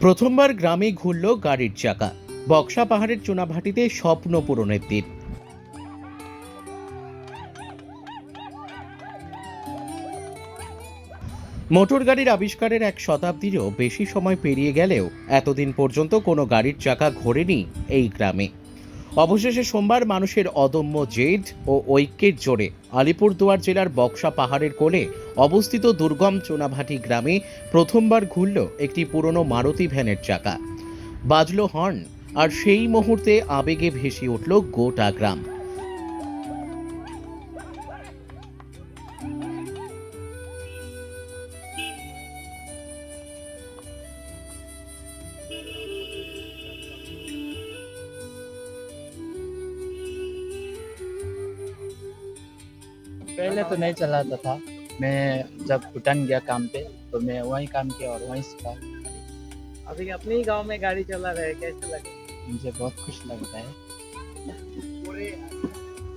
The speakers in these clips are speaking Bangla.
প্রথমবার গ্রামে ঘুরল গাড়ির চাকা। বক্সা পাহাড়ের চুনাভাটিতে স্বপ্ন পূরণের দিন। মোটর গাড়ির আবিষ্কারের এক শতাব্দীরও বেশি সময় পেরিয়ে গেলেও এতদিন পর্যন্ত কোনো গাড়ির চাকা ঘোরেনি এই গ্রামে। অবশেষে সোমবার মানুষের অদম্য জেদ ও ঐক্যের জোরে আলিপুরদুয়ার জেলার বক্সা পাহাড়ের কোলে অবস্থিত দুর্গম চুনাভাটি গ্রামে প্রথমবার ঘুরল একটি পুরনো মারুতি ভ্যানের চাকা। বাজলো হর্ন, আর সেই মুহূর্তে আবেগে ভেসে উঠল গোটা গ্রাম। पहले तो नहीं चलाता था। मैं जब भूटान गया काम पे तो मैं वहीं काम किया और वहीं सीखा। अभी अपने ही गांव में गाड़ी चला रहे हैं, कैसे लगे? मुझे बहुत खुश लगता है।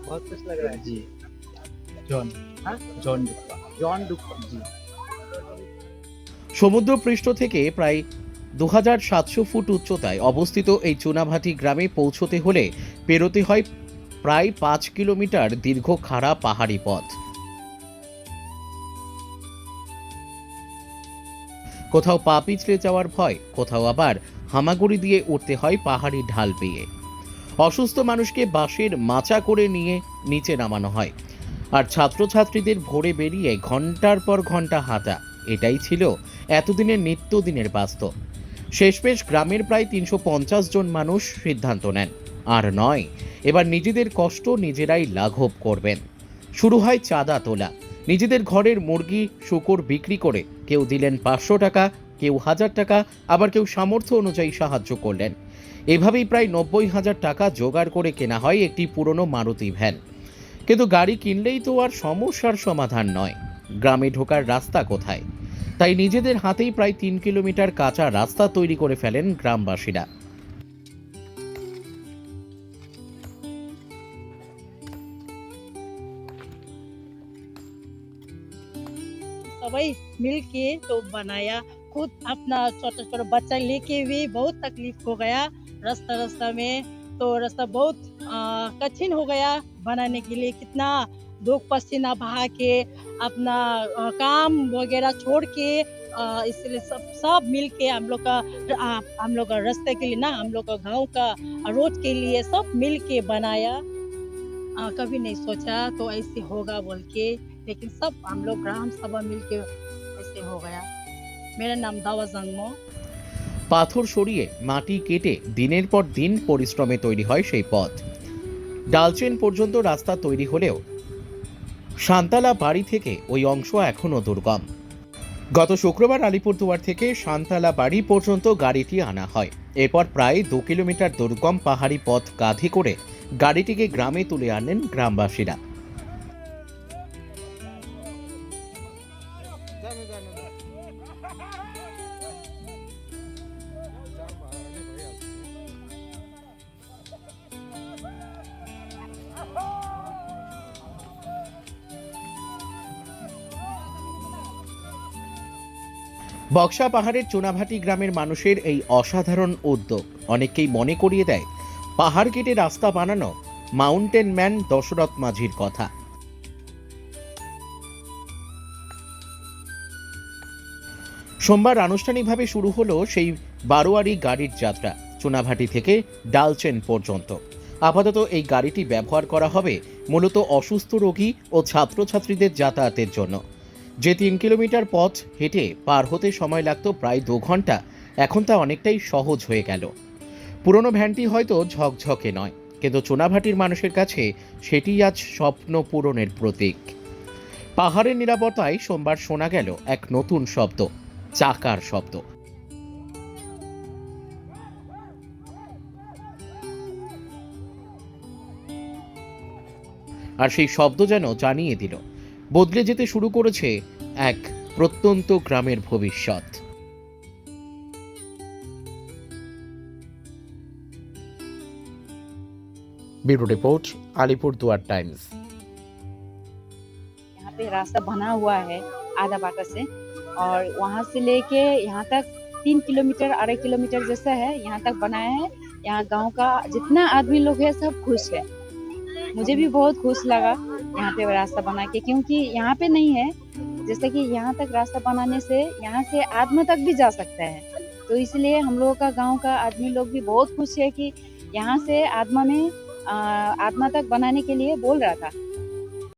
बहुत कुछ लग रहा है जी जॉन हाँ? जॉन डिप्पा जॉन डुक्का जी সমুদ্রপৃষ্ঠ থেকে প্রায় 2700 ফুট উচ্চতায় অবস্থিত এই চুনাভাটি গ্রামে পৌঁছতে হলে পেরোতে হয় প্রায় 5 কিলোমিটার দীর্ঘ খাড়া পাহাড়ি পথ। কোথাও পা পিছলে যাওয়ার ভয়, কোথাও আবার হামাগুড়ি দিয়ে উঠতে হয় পাহাড়ি ঢাল বেয়ে। অসুস্থ মানুষকে বাঁশের মাচা করে নিয়ে নিচে নামানো হয়, আর ছাত্রছাত্রীদের ভোরে বেরিয়ে ঘন্টার পর ঘন্টা হাঁটা, এটাই ছিল এতদিনের নিত্যদিনের বাস্তব। শেষমেশ গ্রামের প্রায় 350 জন মানুষ সিদ্ধান্ত নেন, আর নয়, এবার নিজেদের কষ্ট নিজেরাই লাঘব করবেন। শুরু হয় চাঁদা তোলা। নিজেদের ঘরের মুরগি শূকর বিক্রি করে কেউ দিলেন 500 টাকা, কেউ 1000 টাকা, আবার কেউ সামর্থ্য অনুযায়ী সাহায্য করলেন। এভাবেই প্রায় 90,000 টাকা জোগাড় করে কেনা হয় একটি পুরনো মারুতি ভ্যান। কিন্তু গাড়ি কিনলেই তো আর সমস্যার সমাধান নয়। গ্রামে ঢোকার রাস্তা কোথায়? তাই নিজেদের হাতেই প্রায় 3 কিলোমিটার কাঁচা রাস্তা তৈরি করে ফেলেন গ্রামবাসীরা। सभी मिल के तो बनाया। खुद अपना छोटा छोटा बच्चा लेके भी बहुत तकलीफ हो गया। रास्ता रास्ता में तो रास्ता बहुत कठिन हो गया बनाने के लिए। कितना दुख पसीना बहा के अपना काम वगैरह छोड़ के इसलिए सब सब मिल के हम लोग का रास्ते के लिए ना, हम लोग का गांव का रोड के लिए सब मिल के बनाया। कभी नहीं सोचा तो ऐसे होगा बोल के, लेकिन सब हम लोग ग्राम सभा मिल के ऐसे हो गया। मेरा नाम दावा जंगमो। পাথর সরিয়ে মাটি কেটে দিনের পর দিন পরিশ্রমে তৈরি হয় সেই পথ। ডালচেন পর্যন্ত রাস্তা তৈরি হলেও শান্তালা বাড়ি থেকে ওই অংশ এখনও দুর্গম। গত শুক্রবার আলিপুরদুয়ার থেকে শান্তালা বাড়ি পর্যন্ত গাড়িটি আনা হয়। এরপর প্রায় 2 কিলোমিটার দুর্গম পাহাড়ি পথ কাঁধে করে গাড়িটিকে গ্রামে তুলে আনেন গ্রামবাসীরা। বক্সা পাহাড়ের চুনাভাটি গ্রামের মানুষের এই অসাধারণ উদ্যোগ অনেককেই মনে করিয়ে দেয় পাহাড় কেটে রাস্তা বানানো মাউন্টেন ম্যান দশরথ মাঝির কথা। সোমবার আনুষ্ঠানিকভাবে শুরু হলো সেই বারোয়ারি গাড়ির যাত্রা চুনাভাটি থেকে ডালচেন পর্যন্ত। আপাতত এই গাড়িটি ব্যবহার করা হবে মূলত অসুস্থ রোগী ও ছাত্রছাত্রীদের যাতায়াতের জন্য। যে 3 কিলোমিটার পথ হেঁটে পার হতে সময় লাগতো প্রায় 2 ঘন্টা, এখন তা অনেকটাই সহজ হয়ে গেল। পুরনো ভ্যানটি হয়তো ঝকঝকে নয়, কিন্তু চুনাভাটির মানুষের কাছে সেটি আজ স্বপ্ন পূরণের প্রতীক। পাহাড়ের নিরাপত্তায় সোমবার শোনা গেল এক নতুন শব্দ, চাকার শব্দ। আর সেই শব্দ যেন জানিয়ে দিল বদলে যেতে শুরু করেছে এক প্রত্যন্ত গ্রামের ভবিষ্যৎ। Bureau report Alipurduar times. यहाँ पे रास्ता बना हुआ है आधा बाटा से, और वहाँ से लेके यहाँ तक 3 किलोमीटर 2.5 किलोमीटर जैसा है, यहाँ तक बनाया है। यहाँ गांव का जितना आदमी लोग है सब खुश है। मुझे भी बहुत खुश लगा यहाँ पे रास्ता बना के, क्योंकि यहाँ पे नहीं है, जैसे कि यहाँ तक रास्ता बनाने से यहाँ से आत्मा तक भी जा सकता है। तो इसलिए हम लोगों का गांव का आदमी लोग भी बहुत खुश है कि यहाँ से आत्मा तक बनाने के लिए बोल रहा था।